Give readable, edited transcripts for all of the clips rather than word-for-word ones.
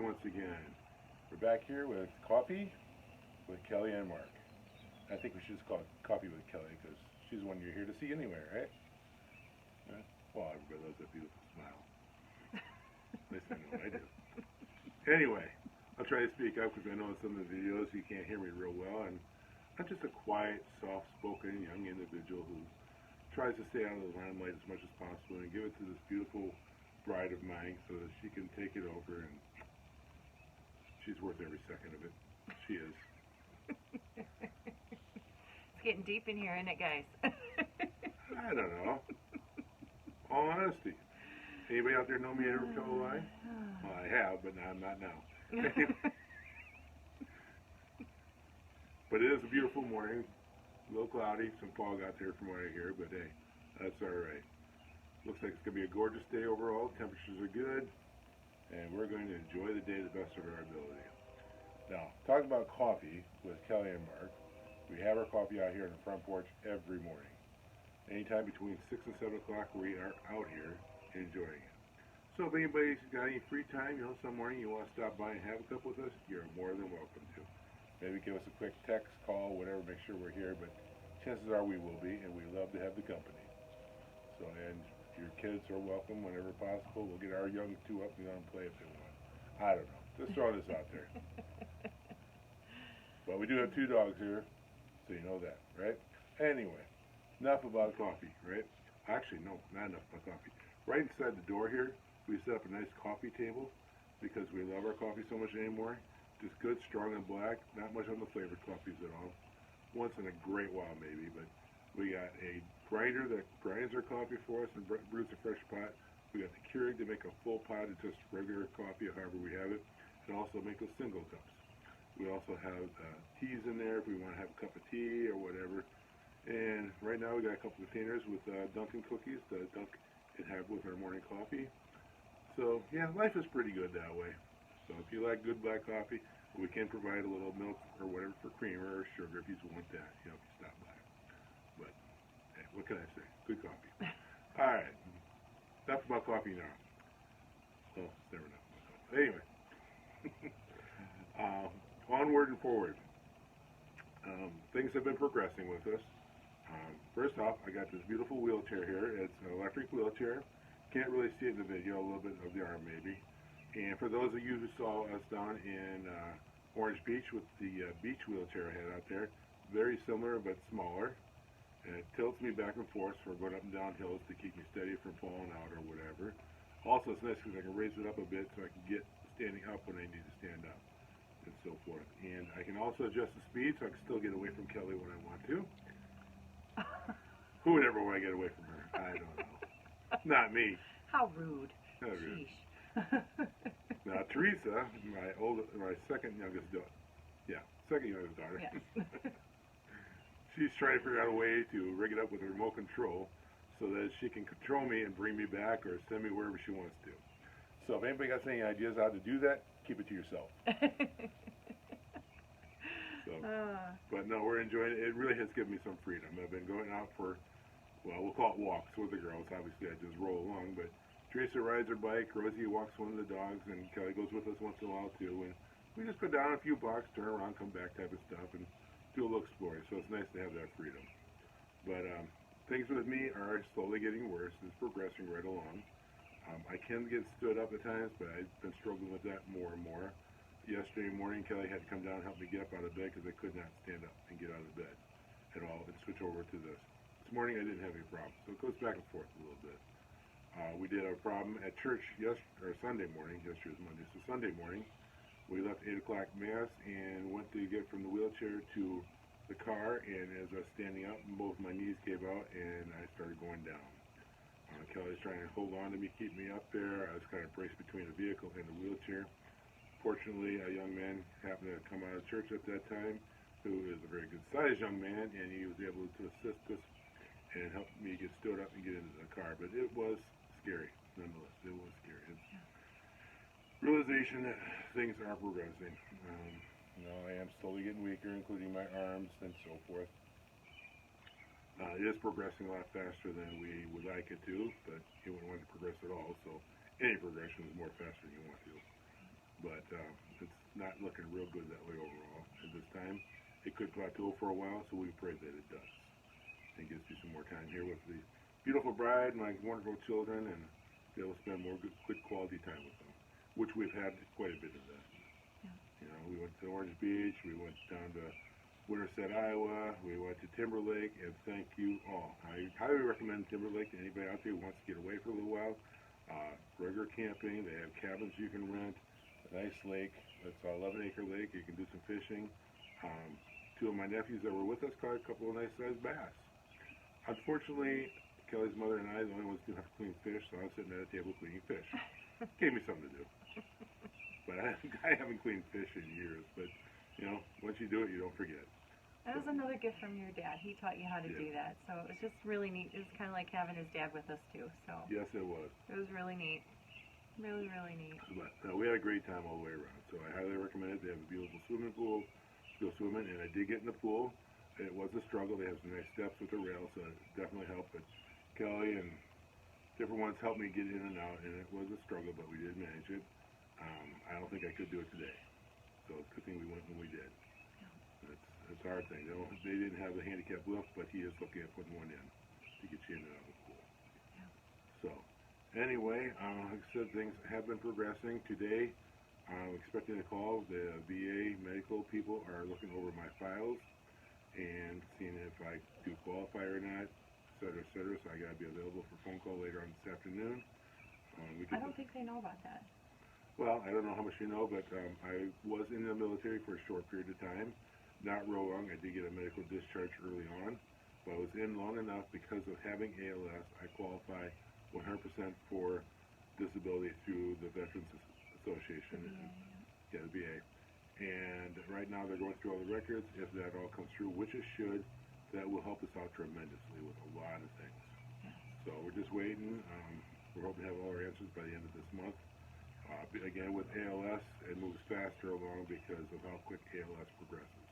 once again. We're back here with Coffee with Kelly and Mark. I think we should just call it Coffee with Kelly because she's the one you're here to see anyway, right? Well, everybody loves that beautiful smile. At least I know I do. Anyway, I'll try to speak up because I know in some of the videos you can't hear me real well, and I'm just a quiet, soft-spoken young individual who tries to stay out of the limelight as much as possible and give it to this beautiful bride of mine so that she can take it over, and she's worth every second of it. She is. It's getting deep in here, isn't it, guys? I don't know. All honesty. Anybody out there know me ever tell a lie? Well, I have, but I'm not now. But it is a beautiful morning. A little cloudy, some fog out there from what I hear, but hey, that's alright. Looks like it's going to be a gorgeous day overall. Temperatures are good, and we're going to enjoy the day to the best of our ability. Now, talking about coffee with Kelly and Mark, we have our coffee out here on the front porch every morning. Anytime between 6 and 7 o'clock, we are out here enjoying it. So if anybody's got any free time, some morning you want to stop by and have a cup with us, you're more than welcome to. Maybe give us a quick text, call, whatever, make sure we're here, but chances are we will be, and we love to have the company. So, and your kids are welcome whenever possible. We'll get our young two up and let them play if they want. I don't know. Just throwing this out there. But we do have 2 dogs here, so you know that, right? Anyway, enough about coffee, right? Actually, no, not enough about coffee. Right inside the door here, we set up a nice coffee table because we love our coffee so much anymore. Just good, strong, and black. Not much on the flavored coffees at all. Once in a great while, maybe, but we got a grinder that grinds our coffee for us and brews a fresh pot. We got the Keurig to make a full pot of just regular coffee, however we have it, and also make those single cups. We also have teas in there if we want to have a cup of tea or whatever. And right now we got a couple of containers with Dunkin' cookies to dunk and have with our morning coffee. So yeah, life is pretty good that way. So if you like good black coffee, we can provide a little milk or whatever for creamer or sugar if you want that, if you stop by. But hey, what can I say? Good coffee. All right, enough about coffee now. Oh, it's never enough about coffee. Anyway, onward and forward. Things have been progressing with us. First off, I got this beautiful wheelchair here. It's an electric wheelchair. Can't really see it in the video, a little bit of the arm maybe. And for those of you who saw us down in Orange Beach with the beach wheelchair I had out there, very similar but smaller. And it tilts me back and forth for going up and down hills to keep me steady from falling out or whatever. Also, it's nice because I can raise it up a bit so I can get standing up when I need to stand up and so forth. And I can also adjust the speed so I can still get away from Kelly when I want to. Who would ever want to get away from her? I don't know. Not me. How rude. Not rude. Sheesh. Now, Teresa, my second youngest daughter, Yes. she's trying to figure out a way to rig it up with a remote control so that she can control me and bring me back or send me wherever she wants to. So if anybody got any ideas how to do that, keep it to yourself. But no, we're enjoying it. It really has given me some freedom. I've been going out for, well, we'll call it walks with the girls. Obviously, I just roll along, but Teresa rides her bike, Rosie walks one of the dogs, and Kelly goes with us once in a while too. And we just go down a few blocks, turn around, come back type of stuff, and do a little exploring. So it's nice to have that freedom. But things with me are slowly getting worse. It's progressing right along. I can get stood up at times, but I've been struggling with that more and more. Yesterday morning, Kelly had to come down and help me get up out of bed because I could not stand up and get out of bed at all and switch over to this. This morning, I didn't have any problem. So it goes back and forth a little bit. We did have a problem at church Sunday morning. Yesterday was Monday. So Sunday morning, we left 8 o'clock Mass and went to get from the wheelchair to the car. And as I was standing up, both my knees gave out and I started going down. Kelly was trying to hold on to me, keep me up there. I was kind of braced between the vehicle and the wheelchair. Fortunately, a young man happened to come out of church at that time who is a very good-sized young man, and he was able to assist us and help me get stood up and get into the car. But it was scary, nonetheless. It was scary. It's realization that things are progressing. I am slowly getting weaker, including my arms and so forth. It is progressing a lot faster than we would like it to, but you wouldn't want to progress at all, so any progression is more faster than you want to. but it's not looking real good that way overall at this time. It could plateau for a while, so we pray that it does and gives me some more time here with the beautiful bride, my wonderful children, and be able to spend more good quality time with them, which we've had quite a bit of that. Yeah. You know, we went to Orange Beach, we went down to Winterset, Iowa, we went to Timberlake, and thank you all. I highly recommend Timberlake to anybody out there who wants to get away for a little while. Regular camping, they have cabins you can rent, a nice lake, it's an 11-acre lake, you can do some fishing. Two of my nephews that were with us caught a couple of nice-sized bass. Unfortunately, Kelly's mother and I, the only ones who have to clean fish, so I was sitting at a table cleaning fish. Gave me something to do. But I haven't cleaned fish in years, but, you know, once you do it, you don't forget. That was another gift from your dad. He taught you how to do that. So it was just really neat. It was kind of like having his dad with us, too. So Yes, it was. it was really neat. Really, really neat. But we had a great time all the way around. So I highly recommend it. They have a beautiful swimming pool to go swimming, and I did get in the pool. It was a struggle. They have some nice steps with the rail, so it definitely helped. But Kelly and different ones helped me get in and out, and it was a struggle, but we did manage it. I don't think I could do it today. So it's a good thing we went when we did. It's our thing. They didn't have the handicap lift, but he is looking at putting one in to get you in and out of the pool. Yeah. So anyway, like I said, things have been progressing. Today, I'm expecting a call. The VA medical people are looking over my files and seeing if I do qualify or not, et cetera, et cetera. So I got to be available for a phone call later on this afternoon. I don't think they know about that. Well, I don't know how much you know, but I was in the military for a short period of time. Not real long. I did get a medical discharge early on, but I was in long enough because of having ALS. I qualify 100% for disability through the Veterans Association. Yeah. The VA. And right now they're going through all the records. If that all comes through, which it should, that will help us out tremendously with a lot of things. Yes. So we're just waiting. We're hoping to have all our answers by the end of this month. Again, with ALS, it moves faster along because of how quick ALS progresses.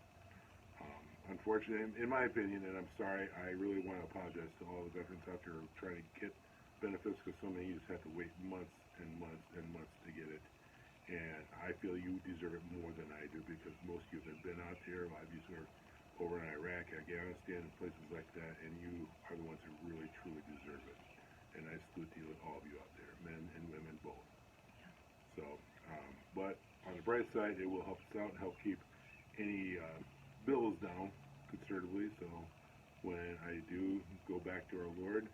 Unfortunately, in my opinion, and I'm sorry, I really want to apologize to all the veterans out there who are trying to get benefits, because so many of you just have to wait months and months and months to get it. And I feel you deserve it more than I do, because most of you have been out there. A lot of you are over in Iraq, Afghanistan, and places like that, and you are the ones who really, truly deserve it. And I salute to you, all of you out there, men and women both. So, but on the bright side, it will help us out and help keep any bills down conservatively. So when I do go back to our Lord,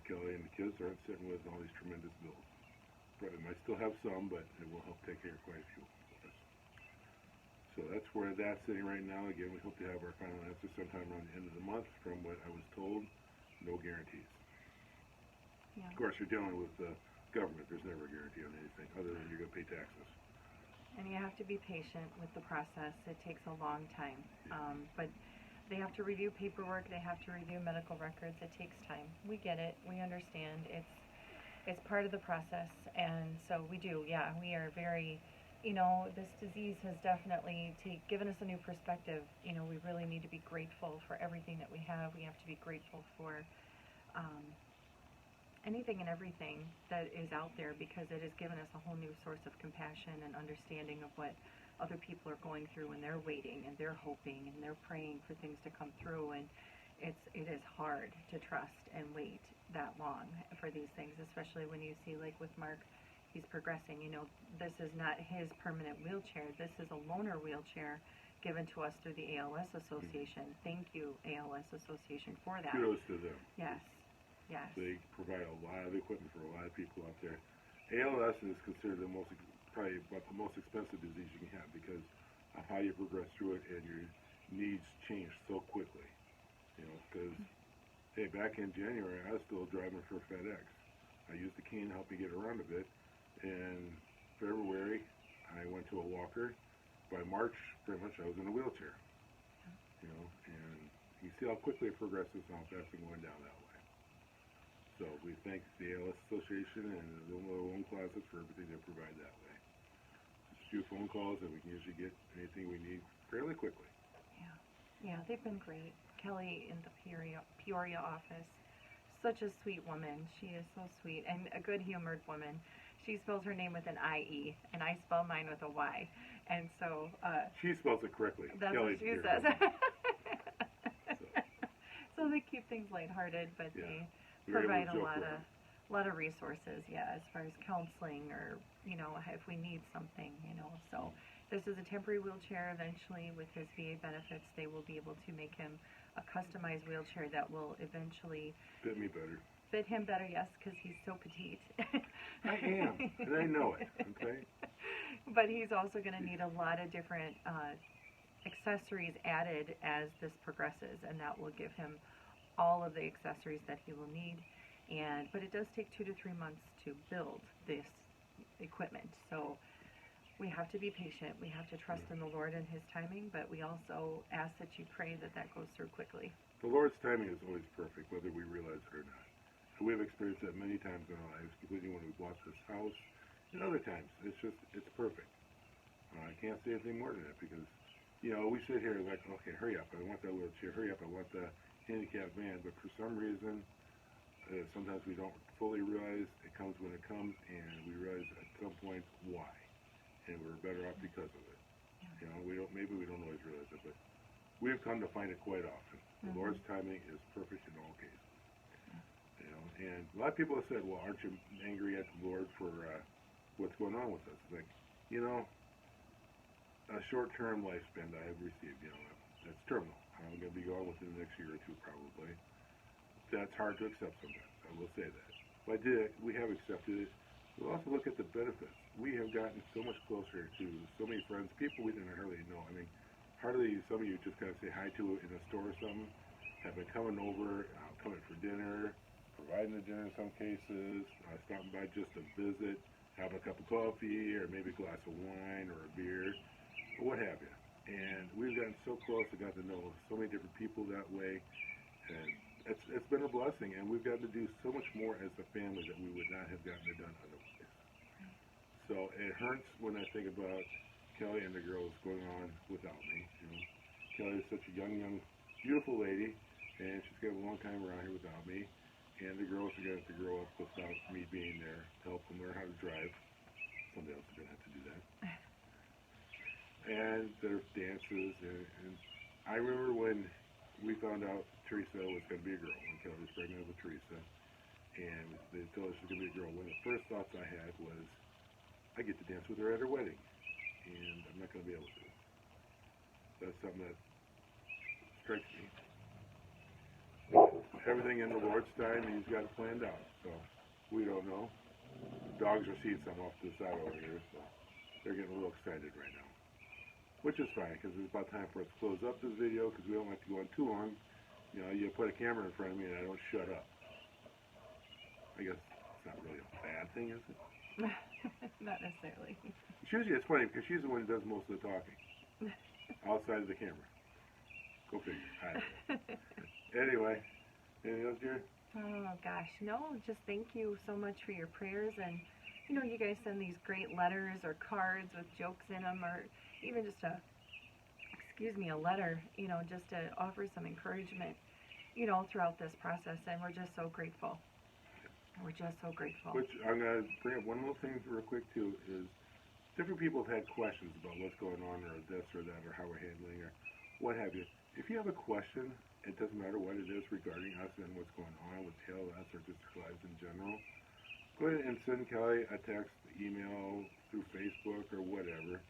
Kelly and the kids aren't sitting with all these tremendous bills. Probably might still have some, but it will help take care of quite a few for us. So that's where that's sitting right now. Again, we hope to have our final answer sometime around the end of the month. From what I was told, no guarantees. Yeah. Of course, you're dealing with the government. There's never a guarantee on anything other than you're going to pay taxes. And you have to be patient with the process. It takes a long time. But they have to review paperwork. They have to review medical records. It takes time. We get it. We understand. It's part of the process. And so we do. Yeah, we are very, this disease has definitely given us a new perspective. We really need to be grateful for everything that we have. We have to be grateful for anything and everything that is out there, because it has given us a whole new source of compassion and understanding of what other people are going through, and they're waiting and they're hoping and they're praying for things to come through, and it is hard to trust and wait that long for these things, especially when you see, like with Mark, he's progressing. This is not his permanent wheelchair. This is a loaner wheelchair given to us through the ALS Association. Thank you, ALS Association, for that. Kudos to them. Yes. Yes. They provide a lot of equipment for a lot of people out there. ALS is considered probably about the most expensive disease you can have, because of how you progress through it and your needs change so quickly. Because, hey, back in January, I was still driving for FedEx. I used the cane to help me get around a bit. In February, I went to a walker. By March, pretty much, I was in a wheelchair. And you see how quickly it progresses and how fast it's going down that way. So we thank the ALS Association and the Little Home Closet for everything they provide that way. Just a few phone calls, and we can usually get anything we need fairly quickly. Yeah, they've been great. Kelly in the Peoria office, such a sweet woman. She is so sweet and a good-humored woman. She spells her name with an I-E, and I spell mine with a Y. And so... she spells it correctly. That's Kelly's what she here. says. So they keep things lighthearted, but they provide a lot of resources, as far as counseling or, if we need something, So this is a temporary wheelchair. Eventually, with his VA benefits, they will be able to make him a customized wheelchair that will eventually fit me better. Fit him better, yes, because he's so petite. I am, and I know it, okay? But he's also going to need a lot of different accessories added as this progresses, and that will give him all of the accessories that he will need. But it does take 2 to 3 months to build this equipment, so we have to be patient. We have to trust in the Lord and His timing, but we also ask that you pray that that goes through quickly. The Lord's timing is always perfect, whether we realize it or not. And we've experienced that many times in our lives, including when we bought this house and other times. It's perfect. I can't say anything more than that because, we sit here like, okay, hurry up. I want that wheelchair. Hurry up. I want the handicap van. But for some reason, sometimes we don't fully realize it comes when it comes, and we realize at some point why. And we're better off because of it. Maybe we don't always realize it, but we've come to find it quite often. The Lord's timing is perfect in all cases. And a lot of people have said, well, aren't you angry at the Lord for what's going on with us? It's like, a short-term lifespan that I have received, that's terminal. I'm going to be gone within the next year or two probably. That's hard to accept sometimes, I will say that. But we have accepted it. We'll also look at the benefits. We have gotten so much closer to so many friends, people we didn't hardly know. I mean, hardly some of you just kind of say hi to in a store or something, have been coming over, coming for dinner, providing the dinner in some cases, stopping by just to visit, have a cup of coffee, or maybe a glass of wine or a beer, or what have you. And we've gotten so close, I got to know so many different people that way, and it's been a blessing, and we've gotten to do so much more as a family that we would not have gotten it done otherwise. So it hurts when I think about Kelly and the girls going on without me. Kelly is such a young, beautiful lady, and she's got a long time around here without me. And the girls are going to have to grow up without me being there to help them learn how to drive. Somebody else is going to have to do that. And their dances. And I remember when we found out Teresa was going to be a girl, when Kelly was pregnant with Teresa. And they told us she was going to be a girl. One of the first thoughts I had was, I get to dance with her at her wedding. And I'm not going to be able to. That's something that strikes me. Everything in the Lord's time, He's got it planned out. So we don't know. The dogs are seeing some off to the side over here, so they're getting a little excited right now. Which is fine, because it's about time for us to close up this video, because we don't like to go on too long. You put a camera in front of me and I don't shut up. I guess it's not really a bad thing, is it? Not necessarily. It's funny, because she's the one who does most of the talking. Outside of the camera. Go figure. I don't know. Anyway, anything else, Jerry? Oh, gosh, no, just thank you so much for your prayers, and, you guys send these great letters or cards with jokes in them, or even just a letter, just to offer some encouragement, throughout this process, and we're just so grateful. We're just so grateful. Which, I'm going to bring up one little thing real quick, too, is different people have had questions about what's going on, or this or that, or how we're handling, or what have you. If you have a question, it doesn't matter what it is regarding us and what's going on with ALS or just our lives in general, go ahead and send Kelly a text, email, through Facebook or whatever,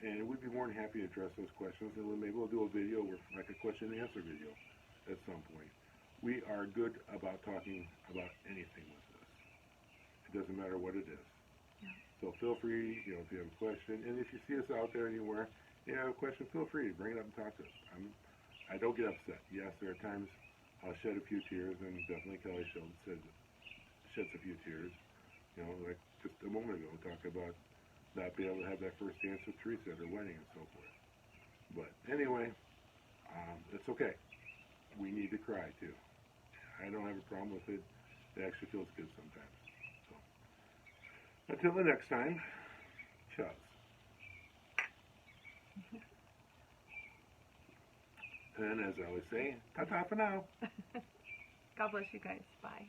and we'd be more than happy to address those questions, and maybe we'll do a video with like a question and answer video at some point. We are good about talking about anything with this. It doesn't matter what it is. Yeah. So feel free, if you have a question, and if you see us out there anywhere, you have a question, feel free to bring it up and talk to us. I don't get upset. Yes, there are times I'll shed a few tears, and definitely Kelly sheds a few tears. Like just a moment ago, we talked about not being able to have that first dance with Teresa at her wedding and so forth. But anyway, it's okay. We need to cry too. I don't have a problem with it. It actually feels good sometimes. So until the next time, ciao. And as I always say, ta-ta for now. God bless you guys. Bye.